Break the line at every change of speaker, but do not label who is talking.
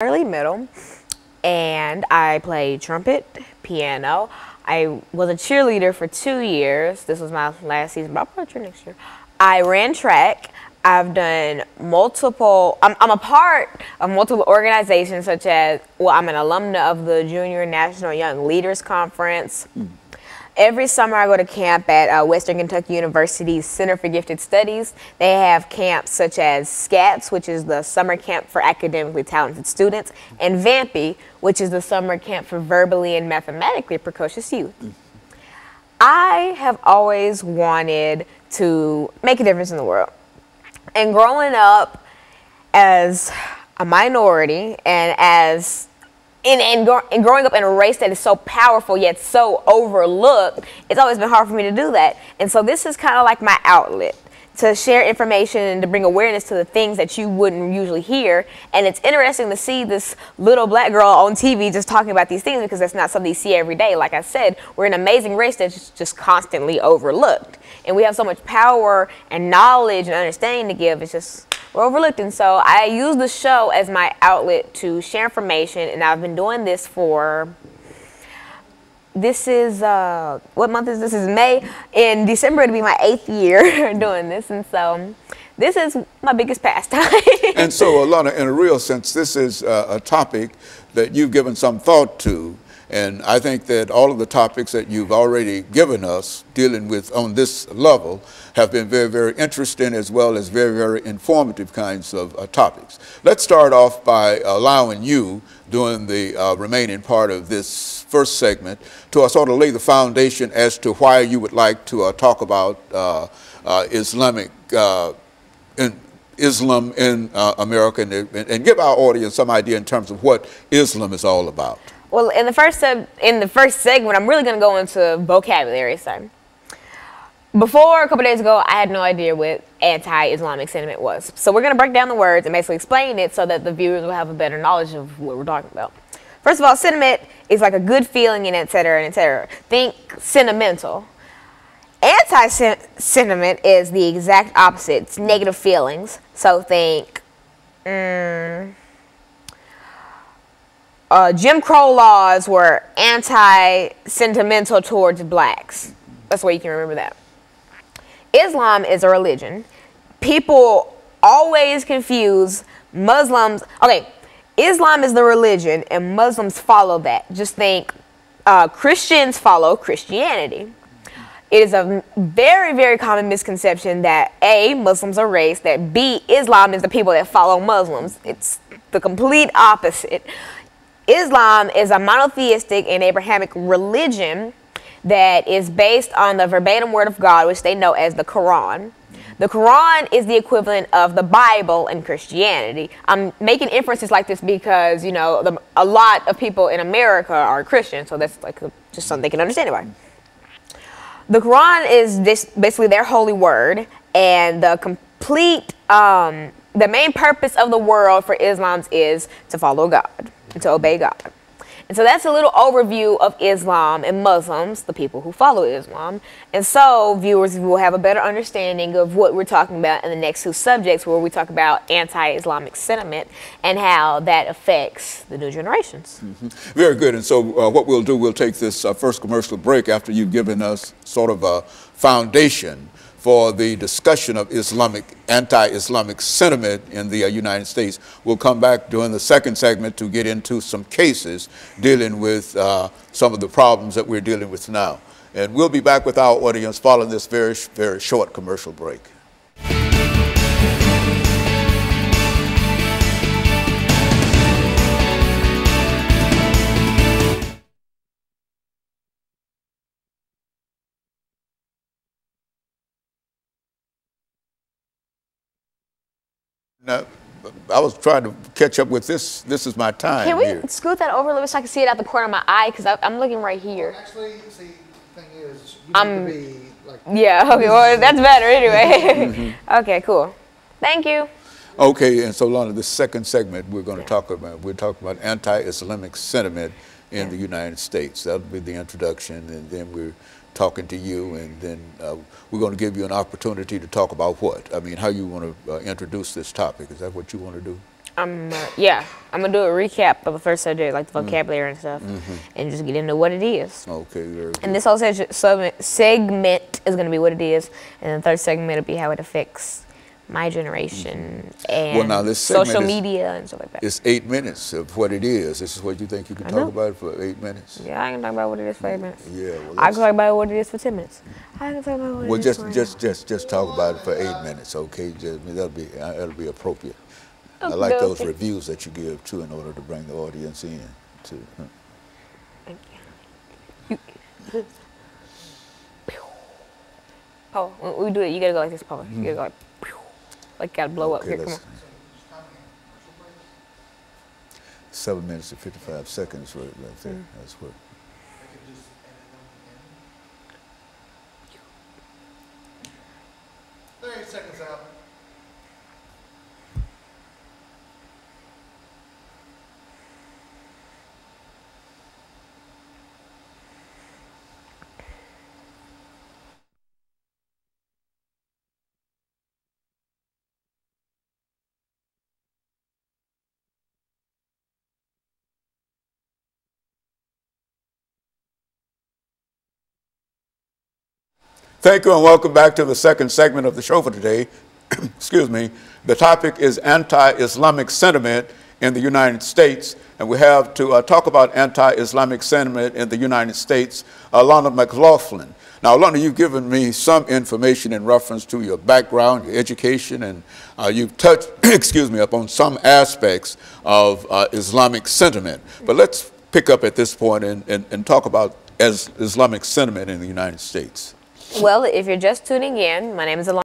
early middle, and I played trumpet, piano. I was a cheerleader for 2 years. This was my last season, but I'll probably cheer next year. I ran track. I've done multiple, I'm a part of multiple organizations such as, well, I'm an alumna of the Junior National Young Leaders Conference. Every summer I go to camp at Western Kentucky University's Center for Gifted Studies. They have camps such as SCATS, which is the summer camp for academically talented students, and VAMPy, which is the summer camp for verbally and mathematically precocious youth. I have always wanted to make a difference in the world. And growing up as a minority and as and growing up in a race that is so powerful yet so overlooked, it's always been hard for me to do that. And so this is kind of like my outlet to share information and to bring awareness to the things that you wouldn't usually hear. And it's interesting to see this little black girl on TV just talking about these things, because that's not something you see every day. Like I said, we're an amazing race that's just constantly overlooked. And we have so much power and knowledge and understanding to give. It's just, we're overlooked. And so I use the show as my outlet to share information. And I've been doing this for, this is, what month is this? This is May. In December, it'll be my 8th year doing this. And so this is my biggest pastime.
And so, Alana, in a real sense, this is a topic that you've given some thought to. And I think that all of the topics that you've already given us dealing with on this level have been very, very interesting, as well as very, very informative kinds of topics. Let's start off by allowing you, during the remaining part of this first segment, to sort of lay the foundation as to why you would like to talk about Islam in America, and give our audience some idea in terms of what Islam is all about.
Well, in the first segment, I'm really going to go into vocabulary. So, before a couple days ago, I had no idea what anti-Islamic sentiment was. So we're going to break down the words and basically explain it so that the viewers will have a better knowledge of what we're talking about. First of all, sentiment is like a good feeling, and et cetera, and et cetera. Think sentimental. Anti-sentiment is the exact opposite. It's negative feelings. So think, Jim Crow laws were anti-sentimental towards blacks. That's why you can remember that. Islam is a religion. People always confuse Muslims. Okay, Islam is the religion and Muslims follow that. Just think Christians follow Christianity. It is a very, very common misconception that A, Muslims are race, that B, Islam is the people that follow Muslims. It's the complete opposite. Islam is a monotheistic and Abrahamic religion that is based on the verbatim word of God, which they know as the Quran. The Quran is the equivalent of the Bible in Christianity. I'm making inferences like this because, you know, a lot of people in America are Christian, so that's like just something they can understand about. The Quran is basically their holy word, and the complete, the main purpose of the world for Islam is to follow God and to obey God. And so that's a little overview of Islam and Muslims, the people who follow Islam. And so viewers will have a better understanding of what we're talking about in the next two subjects, where we talk about anti-Islamic sentiment and how that affects the new generations.
Very good. And so what we'll do, we'll take this first commercial break after you've given us sort of a foundation for the discussion of anti-Islamic sentiment in the United States. We'll come back during the second segment to get into some cases dealing with some of the problems that we're dealing with now. And we'll be back with our audience following this very, very short commercial break. Now, I was trying to catch up with this. This is my time.
Can we
here.
scoot that over a little bit so I can see it out the corner of my eye? Because I'm looking right here.
Well, actually, see, the thing is, you need to be like.
Yeah, okay, well, that's better anyway. Okay, cool. Thank you.
Okay, and so Lana, the second segment we're going to talk about anti-Islamic sentiment in the United States. That'll be the introduction, and then we're talking to you, and then we're going to give you an opportunity to talk about what? I mean, how you want to introduce this topic. Is that what you want to do?
Yeah, I'm gonna do a recap of the first subject, like the vocabulary and stuff, and just get into what it is.
Okay, very good.
And this whole segment is gonna be what it is, and the third segment will be how it affects my generation and
now this
social media and stuff like that.
It's 8 minutes of what it is. This is what you think you can talk about it for 8 minutes?
Yeah, I can talk about what it is for 8 minutes.
Yeah, well,
I can talk about what it is for 10 minutes. I can talk about what
well,
it is for
just talk about it for 8 minutes, okay? That'll be appropriate. I like those reviews that you give too, in order to bring the audience in.
Thank you. Oh, when we do it, you gotta go like this, Paul. You gotta go like gotta blow up. Here, come on.
7 minutes and 55 seconds right there. That's what.
30 seconds out.
Thank you and welcome back to the second segment of the show for today. Excuse me. The topic is anti-Islamic sentiment in the United States, and we have to talk about anti-Islamic sentiment in the United States, Alana McLaughlin. Now, Alana, you've given me some information in reference to your background, your education, and you've touched, excuse me, upon some aspects of Islamic sentiment. But let's pick up at this point and talk about Islamic sentiment in the United States.
Well, if you're just tuning in, my name is Alana.